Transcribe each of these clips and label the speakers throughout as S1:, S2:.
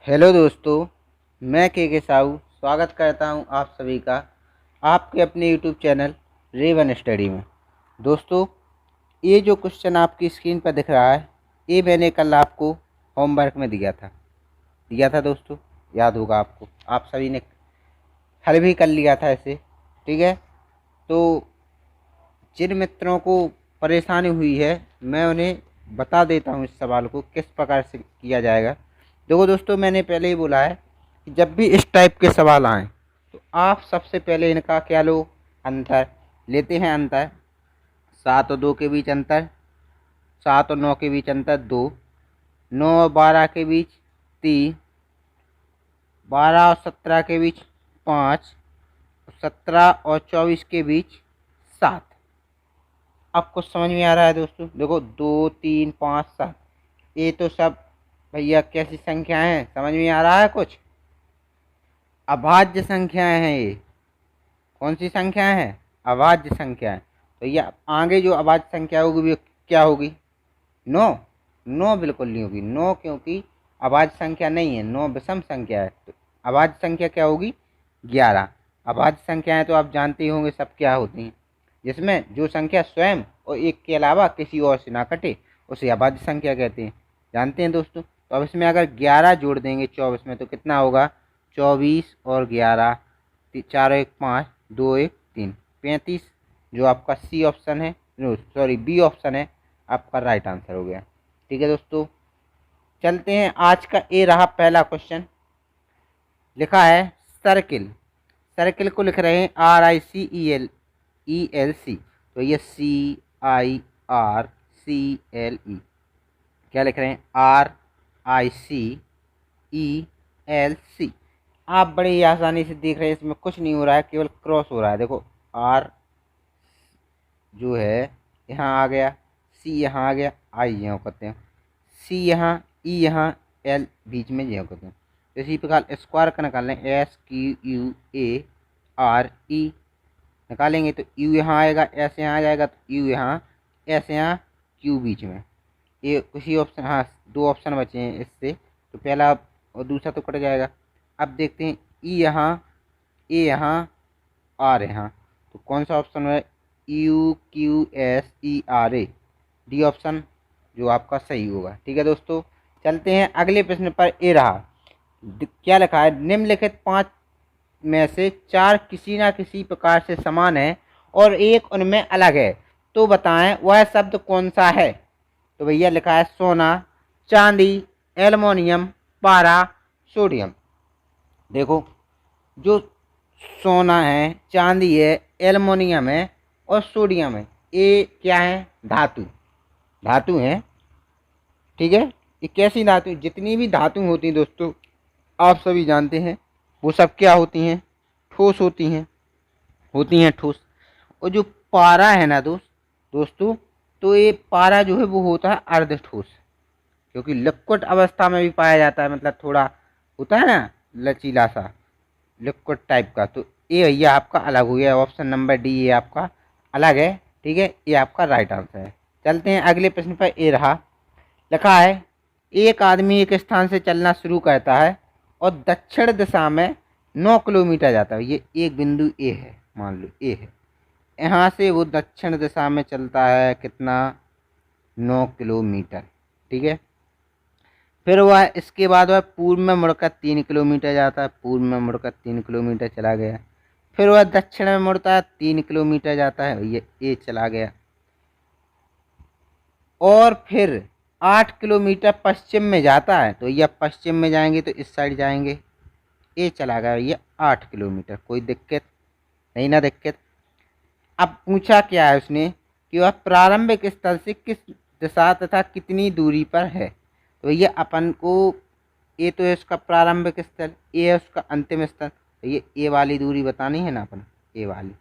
S1: Hello दोस्तों, मैं के साहू स्वागत करता हूं आप सभी का आपके अपने यूट्यूब चैनल रेवन स्टडी में। दोस्तों, ये जो क्वेश्चन आपकी स्क्रीन पर दिख रहा है, ये मैंने कल आपको होमवर्क में दिया था दोस्तों। याद होगा आपको, आप सभी ने हल भी कर लिया था इसे। ठीक है, तो जिन मित्रों को परेशानी हुई है, मैं उन्हें बता देता हूँ इस सवाल को किस प्रकार से किया जाएगा। देखो दोस्तों, मैंने पहले ही बोला है कि जब भी इस टाइप के सवाल आएँ तो आप सबसे पहले इनका क्या लो, अंतर लेते हैं। अंतर 7 और 2 के बीच अंतर, 7 और 9 के बीच अंतर 2, 9 और 12 के बीच 3, 12 और 17 के बीच 5, 17 और 24 के बीच 7। अब कुछ समझ में आ रहा है दोस्तों? देखो 2, 3, 5, 7, ये तो सब भैया कैसी संख्याएं हैं, समझ में आ रहा है कुछ? अभाज्य संख्याएं हैं ये। कौन सी संख्याएं हैं? अभाज्य संख्याएं। तो ये आगे जो अभाज्य संख्या होगी वो क्या होगी? 9। 9 बिल्कुल नहीं होगी। 9 क्योंकि अभाज्य संख्या नहीं है, 9 विषम संख्या है। तो अभाज्य संख्या क्या होगी? 11। अभाज्य संख्याएं तो आप जानते ही होंगे सब क्या होती हैं, जिसमें जो संख्या स्वयं और एक के अलावा किसी और से ना कटे उसे अभाज्य संख्या कहते हैं। जानते हैं दोस्तों? तो अब इसमें अगर 11 जोड़ देंगे 24 में तो कितना होगा? 24 और 11, 4 1 5, 2 1 3, 35। जो आपका सी ऑप्शन है, सॉरी बी ऑप्शन है, आपका राइट आंसर हो गया। ठीक है दोस्तों, चलते हैं। आज का ए रहा पहला क्वेश्चन। लिखा है सर्किल। सर्किल को लिख रहे हैं RICEL तो ये CIRCLE। क्या लिख रहे हैं? RICELC। आप बड़े ही आसानी से देख रहे हैं, इसमें कुछ नहीं हो रहा है, केवल क्रॉस हो रहा है। देखो आर जो है यहाँ आ गया, सी यहाँ आ गया, आई यहाँ करते हैं, सी यहाँ, ई यहाँ, एल बीच में यहाँ करते हैं। तो इसी प्रकार स्क्वायर का निकाल लें, SQUARE निकालेंगे तो यू यहाँ आएगा, एस यहाँ आ जाएगा, तो यू यहाँ, एस यहाँ, क्यू बीच में। ये उसी ऑप्शन, हाँ 2 ऑप्शन बचे हैं इससे, तो पहला और दूसरा तो कट जाएगा। अब देखते हैं ई यहाँ, ए यहाँ, आर यहाँ, तो कौन सा ऑप्शन है? UQSERA, डी ऑप्शन जो आपका सही होगा। ठीक है दोस्तों, चलते हैं अगले प्रश्न पर। ए रहा, क्या लिखा है? निम्नलिखित 5 में से 4 किसी ना किसी प्रकार से समान है और एक उनमें अलग है, तो बताएं वह शब्द कौन सा है? तो भैया लिखा है सोना, चांदी, एल्युमिनियम, पारा, सोडियम। देखो, जो सोना है, चांदी है, एल्युमिनियम है और सोडियम है, ये क्या है? धातु। धातु है। ठीक है, ये कैसी धातु? जितनी भी धातु होती हैं दोस्तों, आप सभी जानते हैं, वो सब क्या होती हैं? ठोस होती हैं ठोस। और जो पारा है ना दोस्तों, तो ये पारा जो है वो होता है अर्ध ठोस, क्योंकि लिक्विड अवस्था में भी पाया जाता है, मतलब थोड़ा होता है ना लचीला सा, लिक्विड टाइप का। तो ये भैया आपका अलग हो गया, ऑप्शन नंबर डी ये आपका अलग है। ठीक है, ये आपका राइट आंसर है। चलते हैं अगले प्रश्न पर। ए रहा, लिखा है एक आदमी एक स्थान से चलना शुरू करता है और दक्षिण दिशा में 9 किलोमीटर जाता है। ये एक बिंदु ए है, मान लो ए है, यहाँ से वो दक्षिण दिशा में चलता है कितना? 9 किलोमीटर। ठीक है, फिर वह इसके बाद वह पूर्व में मुड़कर 3 किलोमीटर जाता है, पूर्व में मुड़कर 3 किलोमीटर चला गया। फिर वह दक्षिण में मुड़ता है, 3 किलोमीटर जाता है, ये ए चला गया। और फिर 8 किलोमीटर पश्चिम में जाता है, तो यह पश्चिम में जाएंगे तो इस साइड जाएंगे, ए चला गया ये 8 किलोमीटर। कोई दिक्कत नहीं ना? दिक्कत। अब पूछा क्या है उसने कि वह प्रारंभिक स्थल से किस दिशा तथा कितनी दूरी पर है। तो ये अपन को, ये तो है उसका प्रारंभिक स्थल, ये है उसका अंतिम स्थल, तो ये ए वाली दूरी बतानी है ना अपन, ए वाली।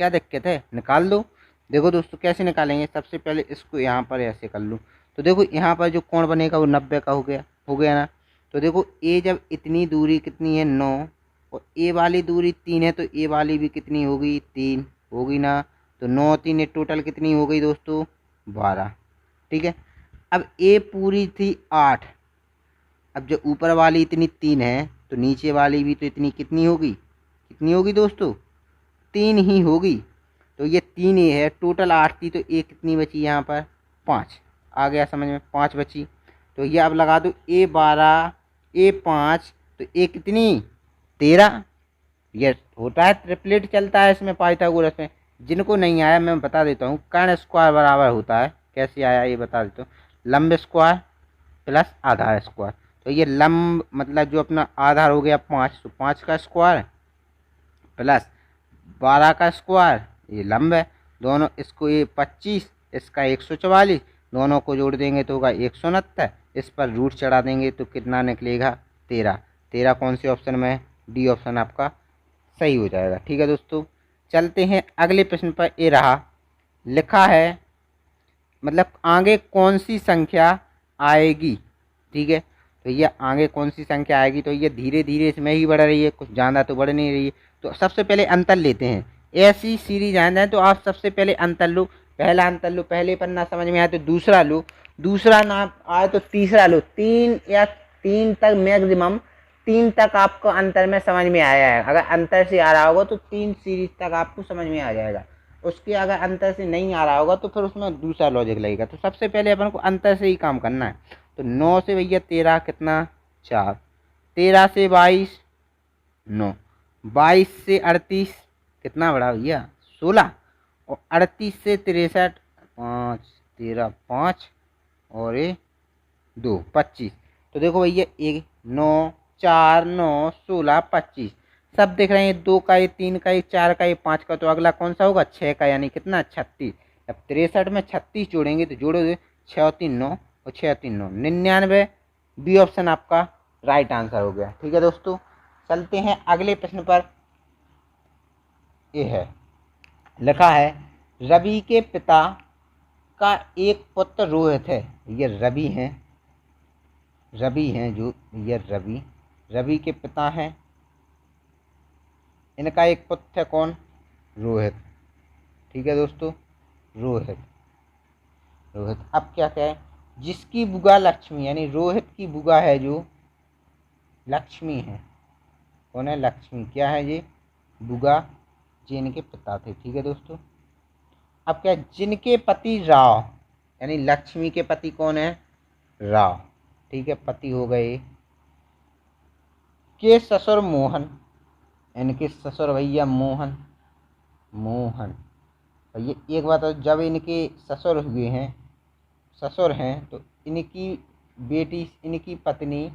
S1: क्या दिक्कत है? निकाल दो। देखो दोस्तों, कैसे निकालेंगे? सबसे पहले इसको यहाँ पर ऐसे कर लूँ, तो देखो यहाँ पर जो कोण बनेगा वो 90 का हो गया ना। तो देखो ए जब इतनी दूरी कितनी है? 9, और ए वाली दूरी 3 है, तो ए वाली भी कितनी होगी? 3 होगी ना। तो 9 3 टोटल कितनी हो गई दोस्तों? 12। ठीक है, अब ए पूरी थी 8, अब जो ऊपर वाली इतनी 3 है तो नीचे वाली भी तो इतनी कितनी होगी, कितनी होगी दोस्तों, 3 ही होगी। तो ये 3 ही है, टोटल 8 थी तो एक कितनी बची यहाँ पर, 5। आ गया समझ में, 5 बची। तो ये अब लगा दो A12 A5 तो ए कितनी, 13। ये होता है ट्रिपलेट चलता है इसमें पाइथागोरस में। जिनको नहीं आया मैं बता देता हूँ, कर्ण स्क्वायर बराबर होता है, कैसे आया ये बता देता हूँ, लंब स्क्वायर प्लस आधार स्क्वायर। तो ये लंब मतलब जो अपना आधार हो गया 5, तो 5 का स्क्वायर प्लस 12 का स्क्वायर, ये लंब है। दोनों इसको ये 25, इसका 144, दोनों को जोड़ देंगे तो होगा 169। इस पर रूट चढ़ा देंगे तो कितना निकलेगा, 13। 13 कौन से ऑप्शन में है, डी ऑप्शन आपका सही हो जाएगा। ठीक है दोस्तों, चलते हैं अगले प्रश्न पर। ये रहा, लिखा है मतलब आगे कौन सी संख्या आएगी। ठीक है, तो ये आगे कौन सी संख्या आएगी, तो ये धीरे धीरे इसमें ही बढ़ रही है, कुछ ज़्यादा तो बढ़ नहीं रही है। तो सबसे पहले अंतर लेते हैं, ऐसी सीरीज आ जाए तो आप सबसे पहले अंतर लो। पहला अंतर लो, पहले पन्ना समझ में आए तो दूसरा लो, दूसरा ना आए तो तीसरा लो। 3 या 3 तक मैक्सिमम, 3 तक आपको अंतर में समझ में आया है। अगर अंतर से आ रहा होगा तो 3 सीरीज तक आपको समझ में आ जाएगा। उसके अगर अंतर से नहीं आ रहा होगा तो फिर उसमें दूसरा लॉजिक लगेगा। तो सबसे पहले अपन को अंतर से ही काम करना है। तो 9 से भैया 13 कितना, 4। 13 से 22 9। 22 से 38 कितना बड़ा भैया, 16। और 38 से 63 5, 13 5 और ये 2 25। तो देखो भैया 1 9 4 9 16 25 सब दिख रहे हैं। 2 का, ये 3 का, ये 4 का, ये 5 का। तो अगला कौन सा होगा, 6 का, यानी कितना, 36। अब 63 में 36 जोड़ेंगे तो जोड़ोगे 6 और 3 9 और 6 और 3 9 99। बी ऑप्शन आपका राइट आंसर हो गया। ठीक है दोस्तों, चलते हैं अगले प्रश्न पर। ये है, लिखा है रवि के पिता का एक पुत्र रोहित है। ये रवि हैं, रवि हैं जो ये रवि, रवि के पिता हैं, इनका एक पुत्र है कौन, रोहित। ठीक है दोस्तों, रोहित, रोहित। अब क्या कहें, जिसकी बुआ लक्ष्मी, यानी रोहित की बुआ है जो लक्ष्मी है, कौन है, लक्ष्मी। क्या है ये, बुआ, जी इनके पिता थे। ठीक है दोस्तों, अब क्या, जिनके पति राव, यानी लक्ष्मी के पति कौन है, राव। ठीक है, पति हो गए, के ससुर मोहन, इनके ससुर भैया मोहन, मोहन भैया। एक बात है, जब इनके ससुर हुए हैं, ससुर हैं, तो इनकी बेटी, इनकी पत्नी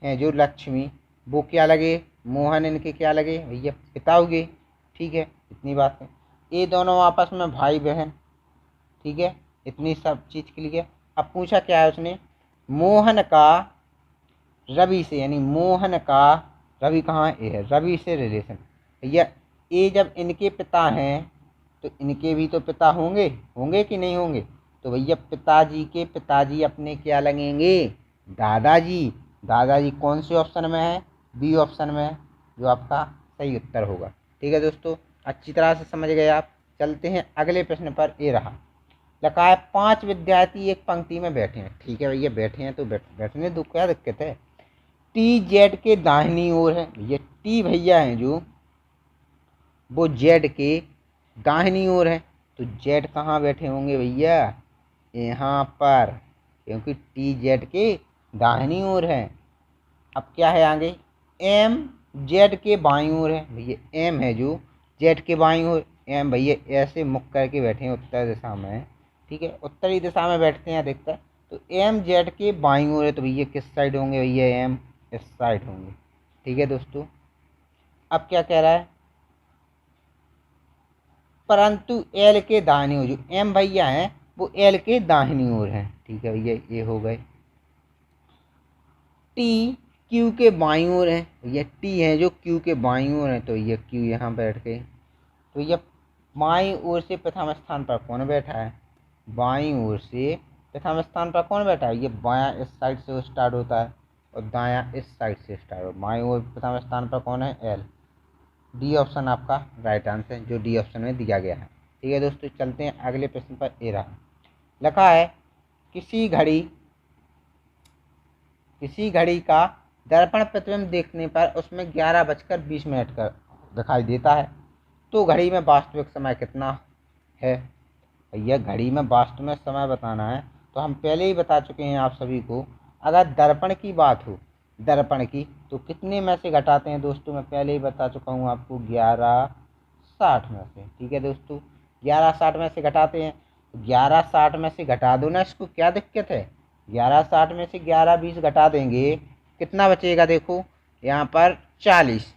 S1: है जो लक्ष्मी, वो क्या लगे, मोहन इनके क्या लगे भैया, पिता हुए। ठीक है, इतनी बात है। ये दोनों आपस में भाई बहन। ठीक है, इतनी सब चीज़ के लिए। अब पूछा क्या है उसने, मोहन का रवि से, यानी मोहन का, रवि कहाँ है, ये है, रवि से रिलेशन भैया। ये जब इनके पिता हैं तो इनके भी तो पिता होंगे, होंगे कि नहीं होंगे। तो भैया पिताजी के पिताजी अपने क्या लगेंगे, दादाजी। दादाजी कौन से ऑप्शन में है, बी ऑप्शन में है, जो आपका सही उत्तर होगा। ठीक है दोस्तों, अच्छी तरह से समझ गए आप। चलते हैं अगले प्रश्न पर। ये रहा, लिखा है 5 विद्यार्थी एक पंक्ति में बैठे हैं। ठीक है भैया, बैठे हैं तो बैठने दो, क्या दिक्कत है। टी जेड के दाहिनी ओर है, ये टी भैया हैं जो, वो जेड के दाहिनी ओर है। तो जेड कहाँ बैठे होंगे भैया, यहाँ पर, क्योंकि टी जेड के दाहिनी ओर है। अब क्या है आगे, एम जेड के बाईं ओर है भैया, एम है जो जेड के बाईं ओर। एम भैया ऐसे मुख करके बैठे हैं, उत्तर दिशा में। ठीक है, उत्तरी दिशा में बैठते हैं अधिकतर। तो एम जेड के बाईं ओर है, तो भैया किस साइड होंगे भैया, एम इस साइड होंगे। ठीक है दोस्तों, अब क्या कह रहा है, परंतु एल के दाहिनी ओर, जो एम भैया हैं वो एल के दाहिनी ओर हैं। ठीक है भैया, ये हो गए। टी क्यू के बाईं ओर है, ये टी है जो क्यू के बाईं ओर है, तो ये क्यू यहाँ बैठ गए। तो ये बाईं ओर से प्रथम स्थान पर कौन बैठा है, बाईं ओर से प्रथम स्थान पर कौन बैठा है, ये बायां इस साइड से स्टार्ट होता है और दायां इस साइड से स्टार्ट होता है। बाईं ओर प्रथम स्थान पर कौन है, एल। डी ऑप्शन आपका राइट आंसर है, जो डी ऑप्शन में दिया गया है। ठीक है दोस्तों, चलते हैं अगले प्रश्न पर। ए रहा, लिखा है किसी घड़ी का दर्पण प्रतिबिंब देखने पर उसमें 11:20 का दिखाई देता है, तो घड़ी में वास्तविक समय कितना है? भैया घड़ी में वास्तव में समय बताना है तो हम पहले ही बता चुके हैं आप सभी को। अगर दर्पण की बात हो, दर्पण की, तो कितने में से घटाते हैं दोस्तों? मैं पहले ही बता चुका हूँ आपको, 11:60 में से। ठीक है दोस्तों, 11:60 में से घटाते हैं। 11:60 में से घटा दो ना, इसको क्या दिक्कत है? 11:60 में से 11:20 घटा देंगे, कितना बचेगा? देखो यहाँ पर 40,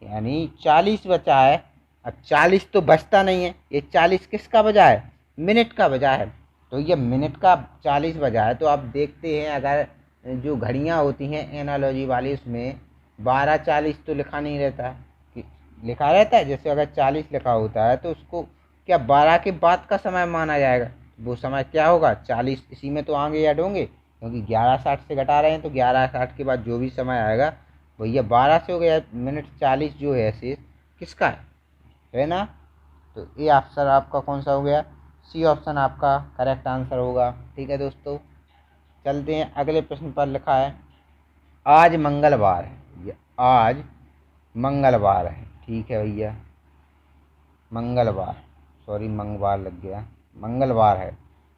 S1: यानी 40 बचा है। अब 40 तो बचता नहीं है, ये 40 किसका बजा है? मिनट का बजा है। तो ये मिनट का 40 बजा है। तो आप देखते हैं, अगर जो घड़ियाँ होती हैं एनालॉजी वाली, उसमें 12:40 तो लिखा नहीं रहता है कि लिखा रहता है। जैसे अगर 40 लिखा होता है तो उसको क्या 12 के बाद का समय माना जाएगा? वो समय क्या होगा? 40 इसी में तो आगे ऐड होंगे, क्योंकि 11:60 से घटा रहे हैं तो 11:60 के बाद जो भी समय आएगा भैया 12 से हो गया। मिनट 40 जो है शेष किसका है ना? तो ये ऑप्शन आपका कौन सा हो गया? सी ऑप्शन आपका करेक्ट आंसर होगा। ठीक है दोस्तों, चलते हैं अगले प्रश्न पर। लिखा है आज मंगलवार है, ये आज मंगलवार है। ठीक है भैया, मंगलवार, सॉरी मंगलवार लग गया, मंगलवार है।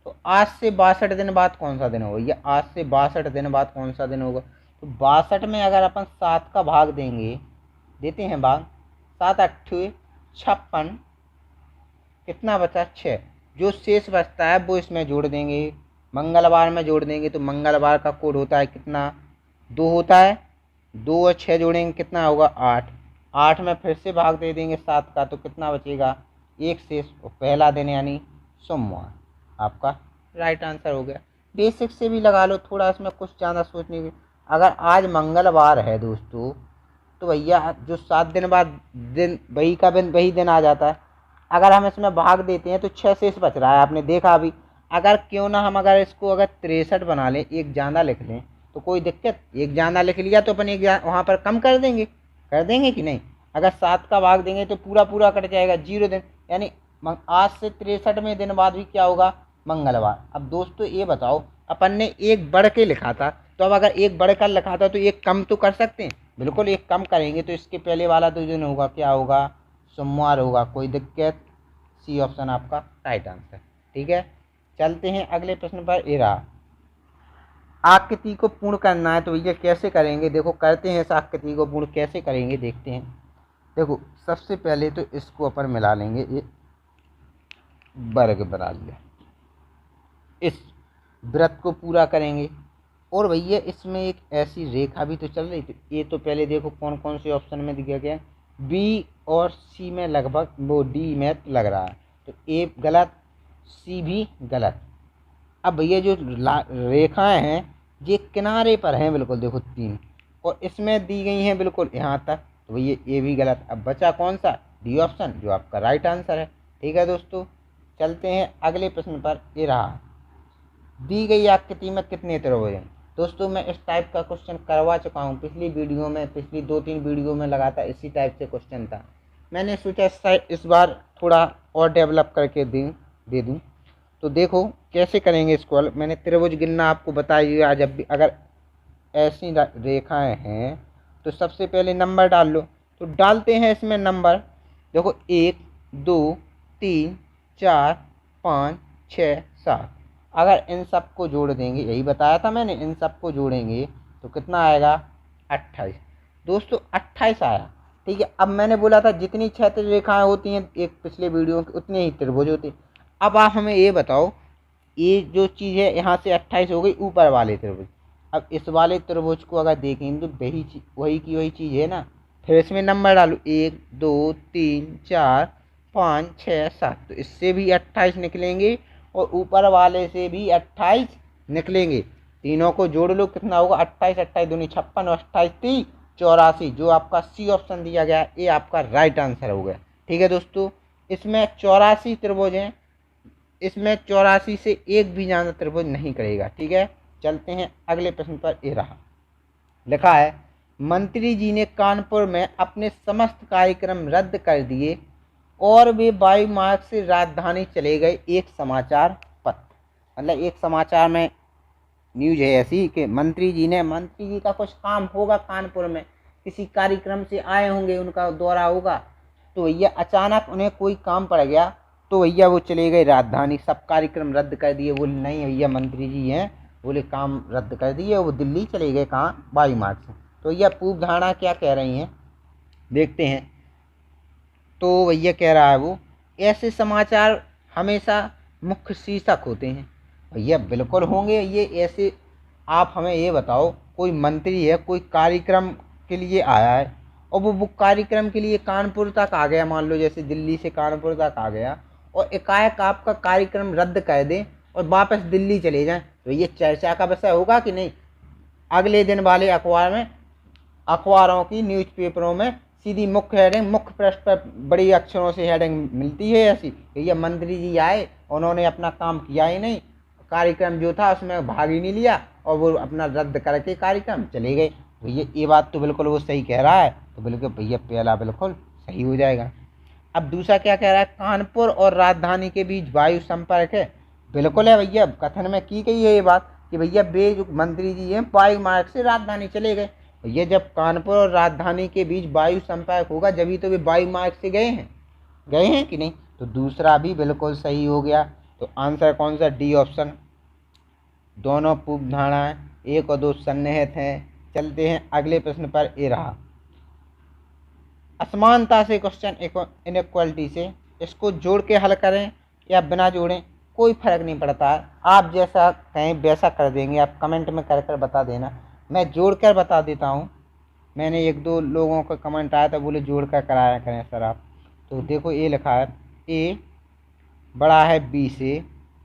S1: तो आज से 62 दिन बाद कौन सा दिन होगा? ये आज से 62 दिन बाद कौन सा दिन होगा? तो 62 में अगर अपन 7 का भाग देंगे, देते हैं भाग, 7 8 56, कितना बचा? 6। जो शेष बचता है वो इसमें जोड़ देंगे, मंगलवार में जोड़ देंगे। तो मंगलवार का कोड होता है कितना? 2 होता है। 2 और 6 जोड़ेंगे कितना होगा? 8। 8 में फिर से भाग दे देंगे 7 का, तो कितना बचेगा? 1 शेष। और पहला दिन यानी सोमवार आपका राइट आंसर हो गया। बेसिक से भी लगा लो, थोड़ा इसमें कुछ ज़्यादा सोचने की। अगर आज मंगलवार है दोस्तों, तो भैया जो 7 दिन बाद दिन वही दिन आ जाता है। अगर हम इसमें भाग देते हैं तो 6 शेष बच रहा है, आपने देखा अभी। अगर क्यों ना हम अगर इसको अगर 63 बना लें, एक ज़्यादा लिख लें, तो कोई दिक्कत? एक ज़्यादा लिख लिया तो अपन एक वहाँ पर कम कर देंगे कि नहीं? अगर 7 का भाग देंगे तो पूरा पूरा कट जाएगा, 0 दिन। यानी आज से 63वें दिन बाद भी क्या होगा? मंगलवार। अब दोस्तों ये बताओ, अपन ने एक बढ़ के लिखा था, तो अब अगर एक बढ़ कर लिखा था तो एक कम तो कर सकते हैं। बिल्कुल एक कम करेंगे, तो इसके पहले वाला तो दिन होगा, क्या होगा? सोमवार होगा। कोई दिक्कत? सी ऑप्शन आपका राइट आंसर। ठीक है, चलते हैं अगले प्रश्न पर। ये रहा, आकृति को पूर्ण करना है, तो ये कैसे करेंगे? देखो करते हैं इस आकृति को पूर्ण, कैसे करेंगे देखते हैं। देखो सबसे पहले तो इसको अपन मिला लेंगे, ये वर्ग बना लिया, इस वृत्त को पूरा करेंगे। और भैया इसमें एक ऐसी रेखा भी तो चल रही थी। ये तो पहले देखो कौन कौन से ऑप्शन में दिया गया है, बी और सी में लगभग वो डी में लग रहा है, तो ए गलत, सी भी गलत। अब भैया जो रेखाएं हैं ये किनारे पर हैं बिल्कुल, देखो 3, और इसमें दी गई हैं बिल्कुल यहाँ तक, तो भैया ये भी गलत। अब बचा कौन सा? डी ऑप्शन, जो आपका राइट आंसर है। ठीक है दोस्तों, चलते हैं अगले प्रश्न पर। ये रहा, दी गई आकृति में कितने त्रिभुज हैं? दोस्तों मैं इस टाइप का क्वेश्चन करवा चुका हूँ पिछली वीडियो में, पिछली 2-3 वीडियो में लगातार इसी टाइप से क्वेश्चन था। मैंने सोचा इस बार थोड़ा और डेवलप करके दे दूँ। तो देखो कैसे करेंगे इसको। मैंने त्रिभुज गिनना आपको बताया दिया। जब भी अगर ऐसी रेखाएं हैं तो सबसे पहले नंबर डाल लो। तो डालते हैं इसमें नंबर, देखो 1 2 3 4 5 6 7। अगर इन सब को जोड़ देंगे, यही बताया था मैंने, इन सब को जोड़ेंगे तो कितना आएगा? 28। दोस्तों 28 आया। ठीक है, अब मैंने बोला था जितनी क्षैतिज रेखाएं होती हैं एक पिछले वीडियो की, उतने ही त्रिभुज होते हैं। अब आप हमें ये बताओ, ये जो चीज़ है यहाँ से 28 हो गई ऊपर वाले त्रिभुज। अब इस वाले त्रिभुज को अगर देखें तो वही की वही चीज़ है ना। फिर इसमें नंबर डालो, 1 2 3 4 5 6 7, तो इससे भी 28 निकलेंगे और ऊपर वाले से भी 28 निकलेंगे। तीनों को जोड़ लो, कितना होगा? 28 28 दूनी 56 और 28 3 84। जो आपका सी ऑप्शन दिया गया ये आपका राइट आंसर हो गया। ठीक है दोस्तों, इसमें 84 त्रिभुज हैं, इसमें 84 से एक भी ज़्यादा त्रिभुज नहीं करेगा। ठीक है, चलते हैं अगले प्रश्न पर। ये रहा, लिखा है मंत्री जी ने कानपुर में अपने समस्त कार्यक्रम रद्द कर दिए और वे वायु मार्ग से राजधानी चले गए। एक समाचार पत्र, मतलब एक समाचार में न्यूज है ऐसी कि मंत्री जी का कुछ काम होगा कानपुर में, किसी कार्यक्रम से आए होंगे, उनका दौरा होगा, तो भैया अचानक उन्हें कोई काम पड़ गया, तो भैया वो चले गए राजधानी, सब कार्यक्रम रद्द कर दिए। बोले नहीं भैया मंत्री जी हैं, बोले काम रद्द कर दिए, वो दिल्ली चले गए, कहाँ, वायु मार्ग से। तो भैया पूर्व धारणा क्या कह रही हैं, देखते हैं। तो भैया कह रहा है वो, ऐसे समाचार हमेशा मुख्य शीर्षक होते हैं। भैया बिल्कुल होंगे ये ऐसे। आप हमें ये बताओ, कोई मंत्री है, कोई कार्यक्रम के लिए आया है, और वो कार्यक्रम के लिए कानपुर तक आ गया, मान लो जैसे दिल्ली से कानपुर तक आ गया, और एकाएक आपका कार्यक्रम रद्द कर दे और वापस दिल्ली चले जाएं, तो ये चर्चा का विषय होगा कि नहीं? अगले दिन वाले अखबारों की, न्यूज़पेपरों में सीधी मुख्य हेडिंग, मुख्य पृष्ठ पर बड़ी अक्षरों से हेडिंग मिलती है ऐसी, ये मंत्री जी आए, उन्होंने अपना काम किया ही नहीं, कार्यक्रम जो था उसमें भाग ही नहीं लिया, और वो अपना रद्द करके कार्यक्रम चले गए। भैया ये बात तो बिल्कुल वो सही कह रहा है, तो बिल्कुल भैया पहला बिल्कुल सही हो जाएगा। अब दूसरा क्या कह रहा है, कानपुर और राजधानी के बीच वायु संपर्क है। बिल्कुल है भैया, कथन में की गई है ये बात कि भैया वे जो मंत्री जी हैं वायु मार्ग से राजधानी चले गए। भैया जब कानपुर और राजधानी के बीच वायु संपर्क होगा जभी तो वे वायु मार्ग से गए हैं कि नहीं? तो दूसरा भी बिल्कुल सही हो गया। तो आंसर कौन सा, डी ऑप्शन। दोनों पूर्व धारणाएं 1 और 2 सन्निहित हैं। चलते हैं अगले प्रश्न पर। ये रहा असमानता से क्वेश्चन, इनइक्वालिटी से, इसको जोड़ के हल करें या बिना जोड़ें कोई फर्क नहीं पड़ता है, आप जैसा कहें वैसा कर देंगे, आप कमेंट में कर बता देना। मैं जोड़ कर बता देता हूँ, मैंने 1-2 लोगों का कमेंट आया था, बोले जोड़ कर कराया करें सर आप। तो देखो ये लिखा है, ए बड़ा है बी से,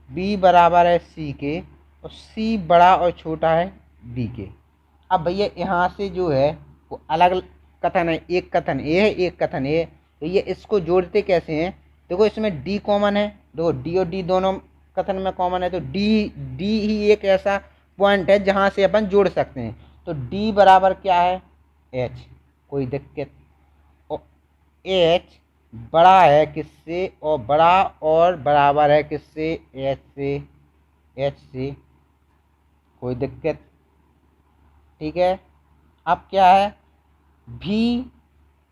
S1: बी बराबर है सी के, और सी बड़ा और छोटा है बी के। अब भैया यहाँ से जो है वो अलग कथन है, एक कथन ए है, एक कथन ए है, तो ये इसको जोड़ते कैसे हैं? देखो इसमें डी कॉमन है, देखो डी और डी दोनों कथन में कॉमन है, तो डी डी ही एक ऐसा पॉइंट है जहाँ से अपन जोड़ सकते हैं। तो डी बराबर क्या है, एच, कोई दिक्कत, और एच बड़ा है किससे, और बड़ा और बराबर है किससे, एच से, कोई दिक्कत, ठीक है। अब क्या है, भी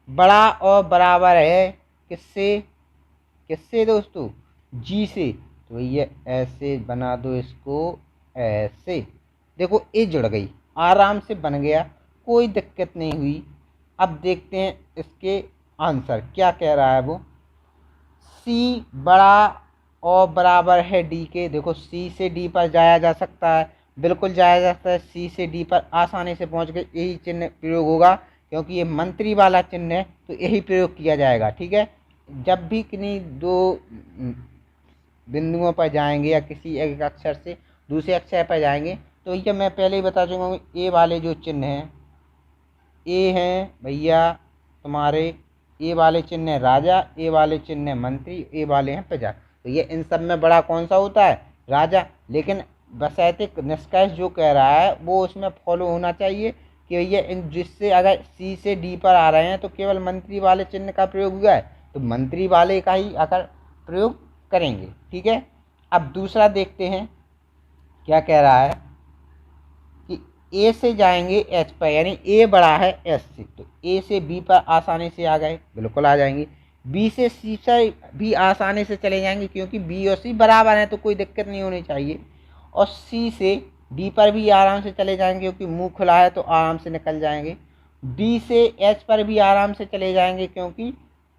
S1: बड़ा और बराबर है किससे दोस्तों, जी से, तो ये ऐसे बना दो इसको, ऐसे। देखो ए जुड़ गई, आराम से बन गया, कोई दिक्कत नहीं हुई। अब देखते हैं इसके आंसर क्या कह रहा है वो, सी बड़ा और बराबर है डी के। देखो सी से डी पर जाया जा सकता है, बिल्कुल जाया जा सकता है, सी से डी पर आसानी से पहुंच गए, यही चिन्ह प्रयोग होगा, क्योंकि ये मंत्री वाला चिन्ह है तो यही प्रयोग किया जाएगा, ठीक है। जब भी किन्हीं 2 बिंदुओं पर जाएंगे या किसी एक अक्षर से दूसरे अक्षर पर जाएंगे, तो ये मैं पहले ही बता चुका हूँ, ए वाले जो चिन्ह हैं, ए हैं भैया तुम्हारे, ए वाले चिन्ह है राजा, ए वाले चिन्ह है मंत्री, ए वाले हैं प्रजा। तो ये इन सब में बड़ा कौन सा होता है, राजा। लेकिन वैकल्पिक निष्कर्ष जो कह रहा है वो उसमें फॉलो होना चाहिए कि भैया इन जिससे अगर सी से डी पर आ रहे हैं तो केवल मंत्री वाले चिन्ह का प्रयोग हुआ है, तो मंत्री वाले का ही अगर प्रयोग करेंगे, ठीक है। अब दूसरा देखते हैं क्या कह रहा है कि ए से जाएंगे एच पर, यानी ए बड़ा है एस से, तो ए से बी पर आसानी से आ गए, बिल्कुल आ जाएंगे। बी से सी से भी आसानी से चले जाएंगे क्योंकि बी और सी बराबर हैं, तो कोई दिक्कत नहीं होनी चाहिए। और सी से डी पर भी आराम से चले जाएंगे क्योंकि मुंह खुला है तो आराम से निकल जाएंगे। डी से एच पर भी आराम से चले जाएंगे क्योंकि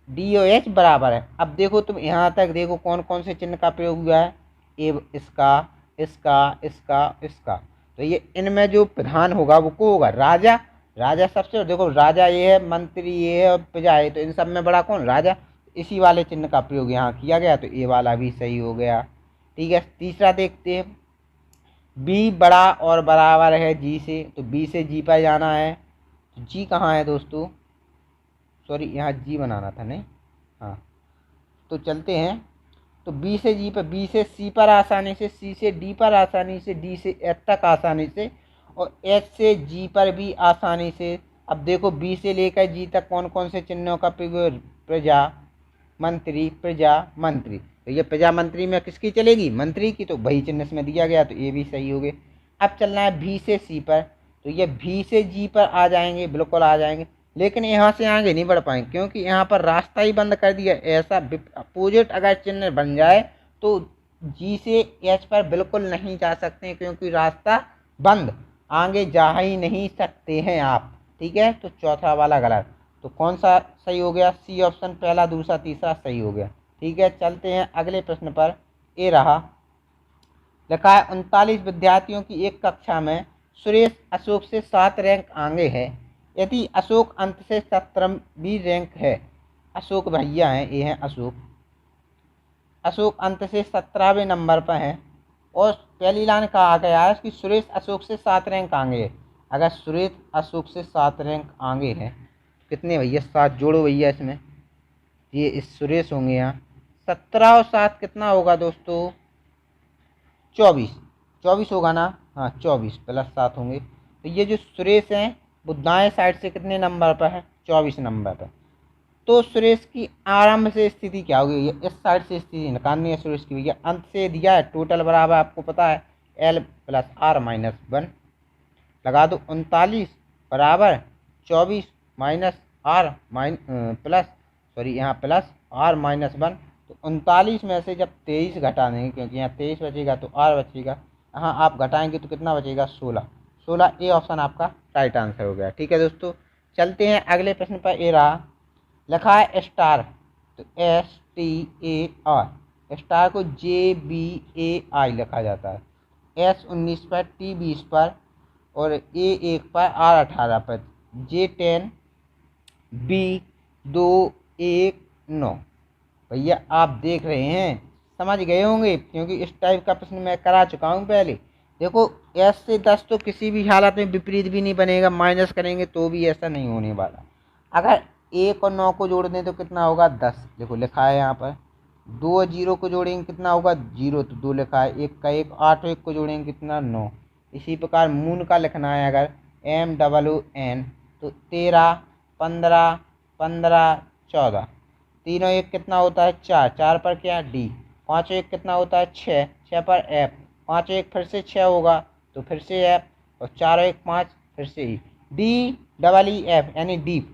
S1: डी और एच बराबर है। अब देखो तुम यहाँ तक देखो कौन कौन से चिन्ह का प्रयोग हुआ है, ए इसका, इसका, इसका, इसका, तो ये इनमें जो प्रधान होगा वो को होगा, राजा। राजा सबसे, देखो राजा ये है, मंत्री ये है और प्रजा है, तो इन सब में बड़ा कौन, राजा। इसी वाले चिन्ह का प्रयोग यहाँ किया गया, तो ए वाला भी सही हो गया, ठीक है। तीसरा देखते हैं, बी बड़ा और बराबर है जी से, तो बी से जी पर जाना है, तो जी कहाँ है दोस्तों, सॉरी यहाँ जी बनाना था, नहीं, हाँ, तो चलते हैं। तो बी से जी पर, बी से सी पर आसानी से, सी से डी पर आसानी से, डी से एच तक आसानी से, और एच से जी पर भी आसानी से। अब देखो बी से लेकर जी तक कौन कौन से चिन्हों का प्रयोग, प्रजा मंत्री, प्रजा मंत्री, तो ये प्रजा मंत्री में किसकी चलेगी, मंत्री की, तो वही चिन्ह इसमें दिया गया, तो ये भी सही हो गए। अब चलना है भी से सी पर, तो ये भी से जी पर आ जाएंगे, बिल्कुल आ जाएंगे। लेकिन यहाँ से आगे नहीं बढ़ पाएंगे क्योंकि यहाँ पर रास्ता ही बंद कर दिया। ऐसा अपोजिट अगर चिन्ह बन जाए तो जी से एच पर बिल्कुल नहीं जा सकते क्योंकि रास्ता बंद, आगे जा ही नहीं सकते हैं आप। ठीक है, तो चौथा वाला गलत। तो कौन सा सही हो गया? सी ऑप्शन, पहला दूसरा तीसरा सही हो गया। ठीक है, चलते हैं अगले प्रश्न पर। ए रहा, लिखा है 39 विद्यार्थियों की एक कक्षा में सुरेश अशोक से 7 रैंक आगे है। यदि अशोक अंत से 17वीं रैंक है, अशोक भैया हैं, ये हैं अशोक, अशोक अंत से 17वें नंबर पर है और पहली लाइन कहा गया है कि सुरेश अशोक से 7 रैंक आगे है। अगर सुरेश अशोक से 7 रैंक आगे है, कितने भैया? 7 जोड़ो भैया इसमें, ये इस सुरेश होंगे यहाँ। 17 और 7 कितना होगा दोस्तों? 24, 24 होगा ना? हाँ, 24 प्लस 7 होंगे। तो ये जो सुरेश हैं वो दाएं साइड से कितने नंबर पर है? 24 नंबर पर। तो सुरेश की आरंभ से स्थिति क्या होगी? ये इस साइड से स्थिति निकालनी है सुरेश की भैया। अंत से दिया है टोटल बराबर, आपको पता है L प्लस R माइनस 1, लगा दो 39 बराबर 24 माइनस R प्लस, सॉरी यहाँ प्लस R माइनस 1। तो 39 में से जब 23 घटा देंगे, क्योंकि यहाँ 23 बचेगा तो R बचेगा, यहाँ आप घटाएंगे तो कितना बचेगा? 16। 16, ए ऑप्शन आपका राइट आंसर हो गया। ठीक है दोस्तों, चलते हैं अगले प्रश्न पर। ए रहा, लिखा है स्टार, तो STAR, स्टार को JBAI लिखा जाता है। S 19 पर, T 20 पर और A 1 पर, R 18 पर, J 10, B 2 1 9। भैया आप देख रहे हैं, समझ गए होंगे क्योंकि इस टाइप का प्रश्न मैं करा चुका हूँ पहले। देखो S से 10 तो किसी भी हालत में विपरीत भी नहीं बनेगा, माइनस करेंगे तो भी ऐसा नहीं होने वाला। अगर 1 और 9 को जोड़ दें तो कितना होगा? 10। देखो लिखा है यहाँ पर। 2 और 0 को जोड़ेंगे कितना होगा? 0, तो 2 लिखा है। 1 का 1, 8 और 1 को जोड़ेंगे कितना? 9। इसी प्रकार मून का लिखना है अगर MOON, तो 13 15 15 14, तीनों एक कितना होता है? 4, 4 पर क्या? D, 5 एक कितना होता है? 6, 6 पर F, 5 एक फिर से 6 होगा तो फिर से F, और 4 एक 5 फिर से E, DEEF यानी डीप।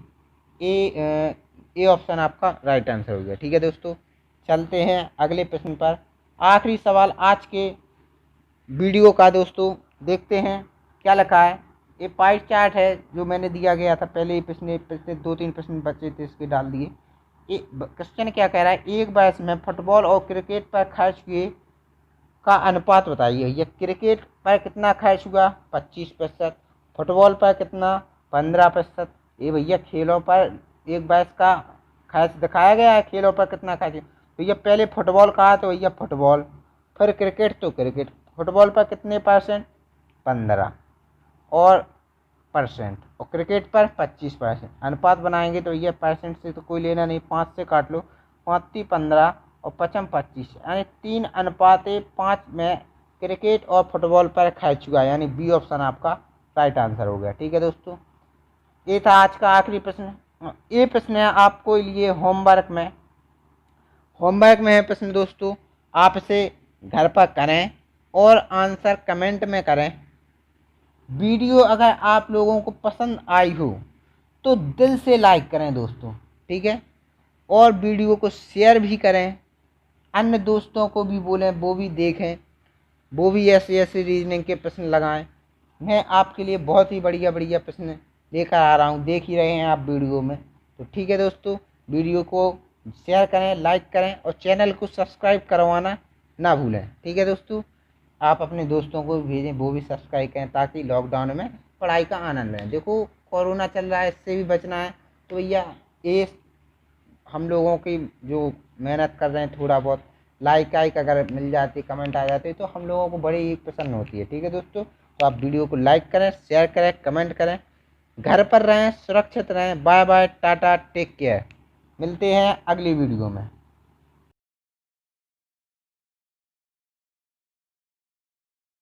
S1: ए ऑप्शन आपका राइट आंसर हो गया। ठीक है दोस्तों, चलते हैं अगले प्रश्न पर। आखिरी सवाल आज के वीडियो का दोस्तों, देखते हैं क्या लिखा है। ये पाई चार्ट है जो मैंने दिया गया था पहले ही, पिछले 2-3 प्रश्न बचे थे इसके डाल दिए। ये क्वेश्चन क्या कह रहा है? एक वर्ष में फुटबॉल और क्रिकेट पर खर्च किए का अनुपात बताइए। ये क्रिकेट पर कितना खर्च हुआ? 25%। फुटबॉल पर कितना? 15%। ये भैया खेलों पर एक वर्ष का खर्च दिखाया गया है, खेलों पर कितना खर्च। तो ये पहले फुटबॉल कहा तो भैया फुटबॉल, फिर क्रिकेट तो क्रिकेट। फुटबॉल पर कितने परसेंट? 15 और परसेंट, और क्रिकेट पर 25%। अनुपात बनाएंगे तो ये परसेंट से तो कोई लेना नहीं, 5 से काट लो, 5 15 और 5 25, यानी 3:5 में क्रिकेट और फुटबॉल पर खर्च हुआ, यानी बी ऑप्शन आपका राइट आंसर हो गया। ठीक है दोस्तों, ये था आज का आखिरी प्रश्न। ये प्रश्न है आपको लिए होमवर्क में, है प्रश्न दोस्तों, आप इसे घर पर करें और आंसर कमेंट में करें। वीडियो अगर आप लोगों को पसंद आई हो तो दिल से लाइक करें दोस्तों, ठीक है, और वीडियो को शेयर भी करें, अन्य दोस्तों को भी बोलें, वो भी देखें, वो भी ऐसे ऐसे रीजनिंग के प्रश्न लगाएं। मैं आपके लिए बहुत ही बढ़िया बढ़िया प्रश्न लेकर आ रहा हूं, देख ही रहे हैं आप वीडियो में। तो ठीक है दोस्तों, वीडियो को शेयर करें, लाइक करें और चैनल को सब्सक्राइब करवाना ना भूलें। ठीक है दोस्तों, आप अपने दोस्तों को भेजें, वो भी सब्सक्राइब करें ताकि लॉकडाउन में पढ़ाई का आनंद लें। देखो कोरोना चल रहा है, इससे भी बचना है, तो भैया ये हम लोगों की जो मेहनत कर रहे हैं, थोड़ा बहुत लाइक अगर मिल जाती, कमेंट आ जाते तो हम लोगों को बड़ी ही प्रसन्न होती है। ठीक है दोस्तों, तो आप वीडियो को लाइक करें, शेयर करें, कमेंट करें, घर पर रहें, सुरक्षित रहें। Bye bye, tata, take care. मिलते हैं अगली वीडियो में।